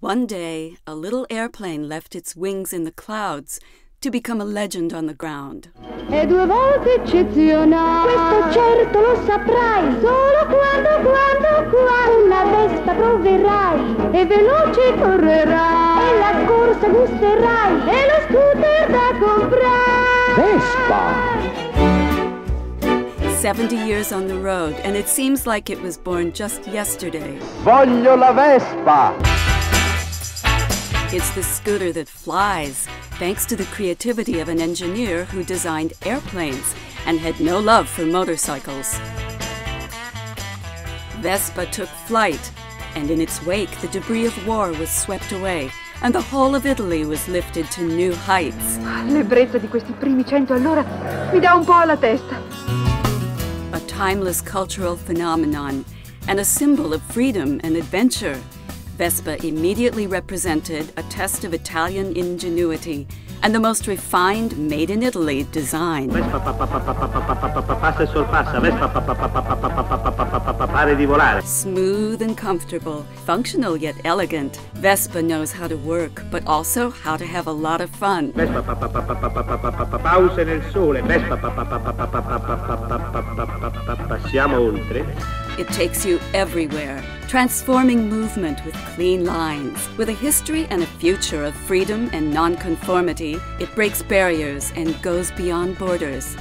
One day, a little airplane left its wings in the clouds to become a legend on the ground. È due volte eccezionale, questo certo lo saprai, solo quando la Vespa proverai, e veloce correrai, e la corsa gusterai, e lo scooter da comprare. Vespa! 70 years on the road, and it seems like it was born just yesterday. Voglio la Vespa! It's the scooter that flies, thanks to the creativity of an engineer who designed airplanes and had no love for motorcycles. Vespa took flight, and in its wake the debris of war was swept away, and the whole of Italy was lifted to new heights. L'ebbrezza di questi primi 100 all'ora mi dà un po' alla testa. A timeless cultural phenomenon and a symbol of freedom and adventure, Vespa immediately represented a test of Italian ingenuity and the most refined made-in-Italy design. Vespa passa e sorpassa, Vespa pare di volare. Smooth and comfortable, functional yet elegant, Vespa knows how to work, but also how to have a lot of fun. Vespa pause nel sole, Vespa passiamo oltre. It takes you everywhere, transforming movement with clean lines. With a history and a future of freedom and nonconformity, it breaks barriers and goes beyond borders.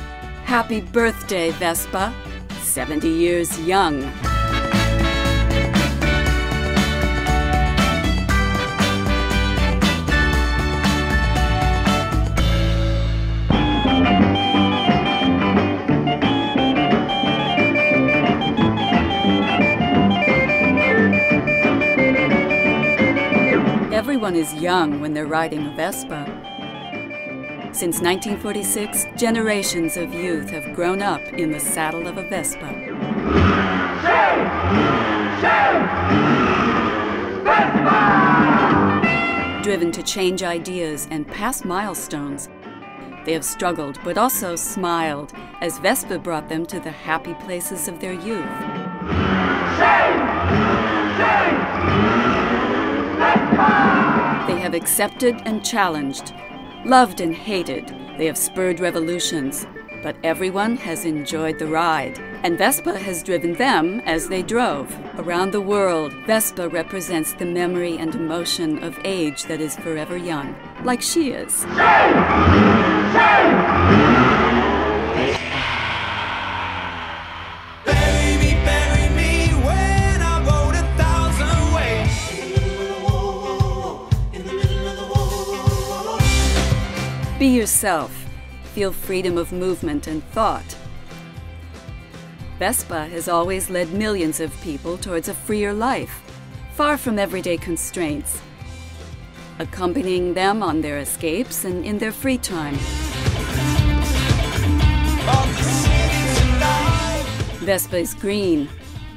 Happy birthday, Vespa! 70 years young. Everyone is young when they're riding a Vespa. Since 1946, generations of youth have grown up in the saddle of a Vespa. Vespa! Driven to change ideas and pass milestones, they have struggled but also smiled as Vespa brought them to the happy places of their youth. They have accepted and challenged, loved and hated. They have spurred revolutions, but everyone has enjoyed the ride. And Vespa has driven them as they drove. Around the world, Vespa represents the memory and emotion of age that is forever young, like she is. Be yourself. Feel freedom of movement and thought. Vespa has always led millions of people towards a freer life, far from everyday constraints, accompanying them on their escapes and in their free time. Vespa is green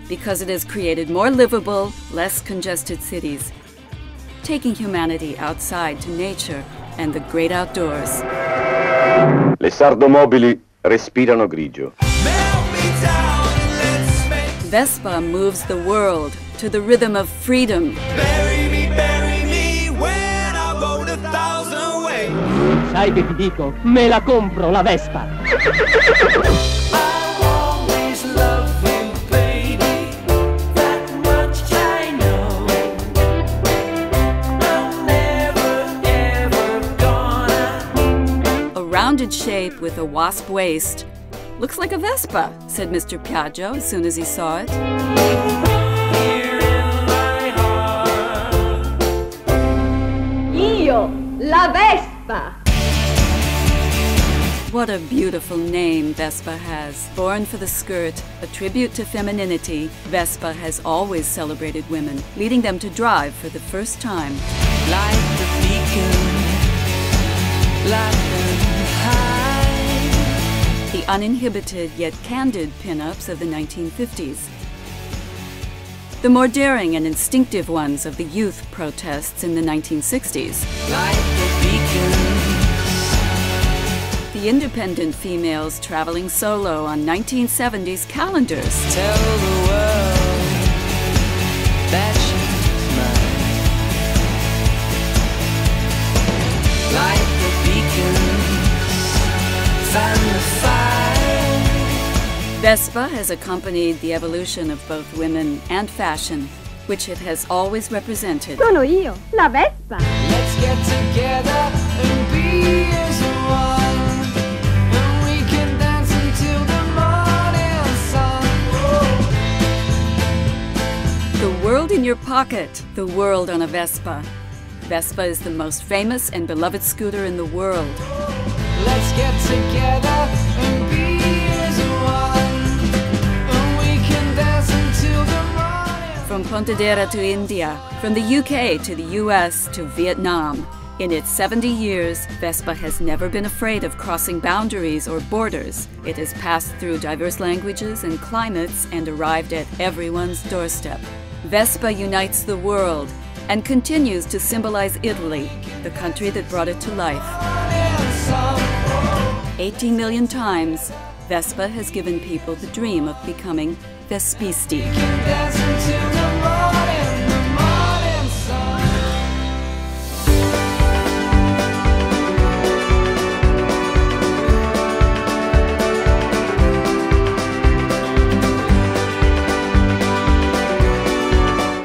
because it has created more livable, less congested cities, taking humanity outside to nature and the great outdoors. Le sardomobili respirano grigio. Vespa moves the world to the rhythm of freedom. Bury me when I go 1,000 ways. Sai che ti dico? Me la compro la Vespa. Rounded shape with a wasp waist. Looks like a Vespa, said Mr. Piaggio as soon as he saw it. Here in my heart. Io, la Vespa! What a beautiful name Vespa has. Born for the skirt, a tribute to femininity, Vespa has always celebrated women, leading them to drive for the first time. Like the beacon, like the uninhibited yet candid pin-ups of the 1950s. The more daring and instinctive ones of the youth protests in the 1960s. Like the beacons. The independent females traveling solo on 1970s calendars. Tell the world that she's mine. Vespa has accompanied the evolution of both women and fashion, which it has always represented. Sono io, la Vespa. Let's get together and be as one. And we can dance until the morning sun. The world in your pocket, the world on a Vespa. Vespa is the most famous and beloved scooter in the world. Let's get together and be as one. And we can dance until the morning. From Pontedera to India, from the UK to the US to Vietnam, in its 70 years, Vespa has never been afraid of crossing boundaries or borders. It has passed through diverse languages and climates and arrived at everyone's doorstep. Vespa unites the world and continues to symbolize Italy, the country that brought it to life. 18 million times, Vespa has given people the dream of becoming Vespisti. Dance until the morning sun.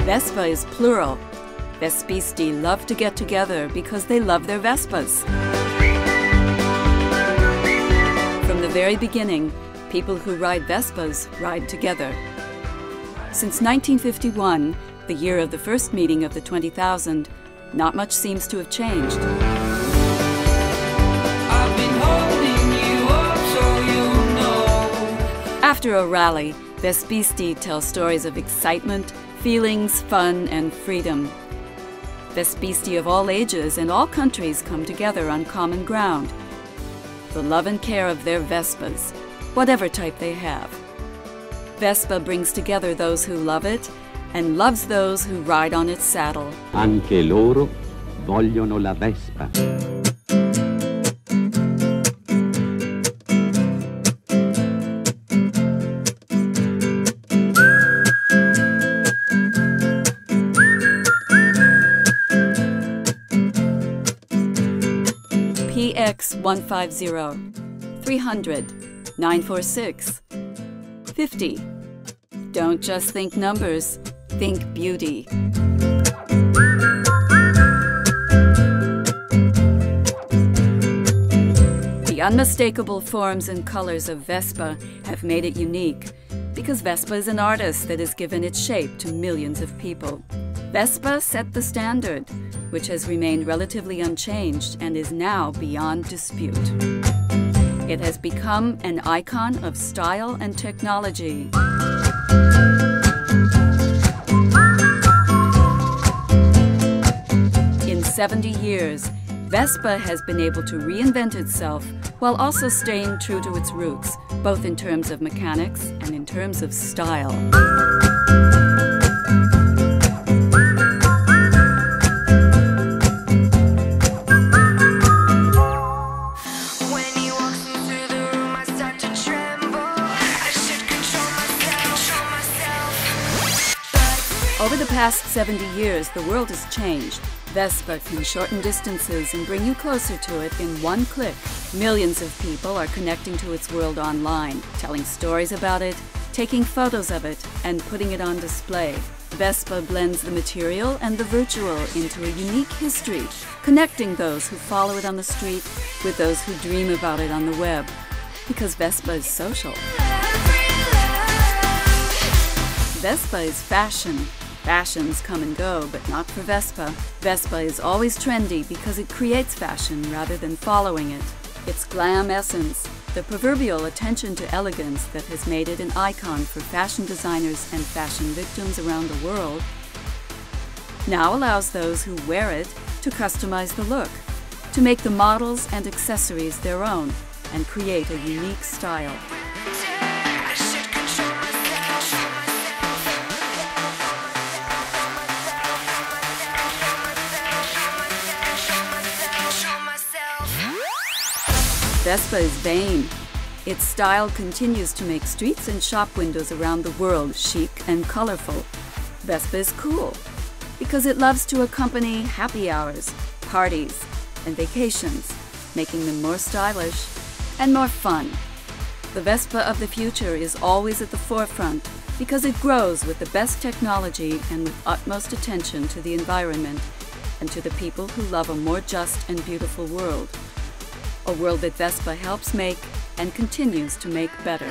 Vespa is plural. Vespisti love to get together because they love their Vespas. From the very beginning, people who ride Vespas ride together. Since 1951, the year of the first meeting of the 20,000, not much seems to have changed. I've been holding you up so you know. After a rally, Vespisti tell stories of excitement, feelings, fun, and freedom. Vespisti of all ages and all countries come together on common ground. The love and care of their Vespas, whatever type they have. Vespa brings together those who love it and loves those who ride on its saddle. Anche loro vogliono la Vespa. PX150 300 946 50. Don't just think numbers, think beauty. The unmistakable forms and colors of Vespa have made it unique because Vespa is an artist that has given its shape to millions of people. Vespa set the standard, which has remained relatively unchanged and is now beyond dispute. It has become an icon of style and technology. In 70 years, Vespa has been able to reinvent itself while also staying true to its roots, both in terms of mechanics and in terms of style. Over the past 70 years, the world has changed. Vespa can shorten distances and bring you closer to it in one click. Millions of people are connecting to its world online, telling stories about it, taking photos of it, and putting it on display. Vespa blends the material and the virtual into a unique history, connecting those who follow it on the street with those who dream about it on the web. Because Vespa is social. Vespa is fashion. Fashions come and go, but not for Vespa. Vespa is always trendy because it creates fashion rather than following it. Its glam essence, the proverbial attention to elegance that has made it an icon for fashion designers and fashion victims around the world, now allows those who wear it to customize the look, to make the models and accessories their own, and create a unique style. Vespa is vain. Its style continues to make streets and shop windows around the world chic and colorful. Vespa is cool because it loves to accompany happy hours, parties, and vacations, making them more stylish and more fun. The Vespa of the future is always at the forefront because it grows with the best technology and with utmost attention to the environment and to the people who love a more just and beautiful world. A world that Vespa helps make and continues to make better.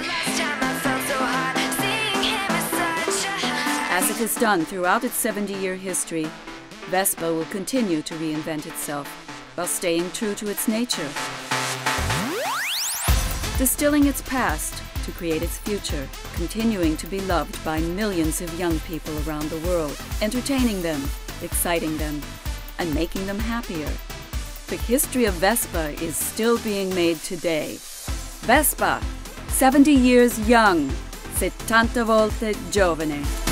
As it has done throughout its 70-year history, Vespa will continue to reinvent itself while staying true to its nature, distilling its past to create its future, continuing to be loved by millions of young people around the world, entertaining them, exciting them, and making them happier. The history of Vespa is still being made today. Vespa, 70 years young, 70 volte giovane.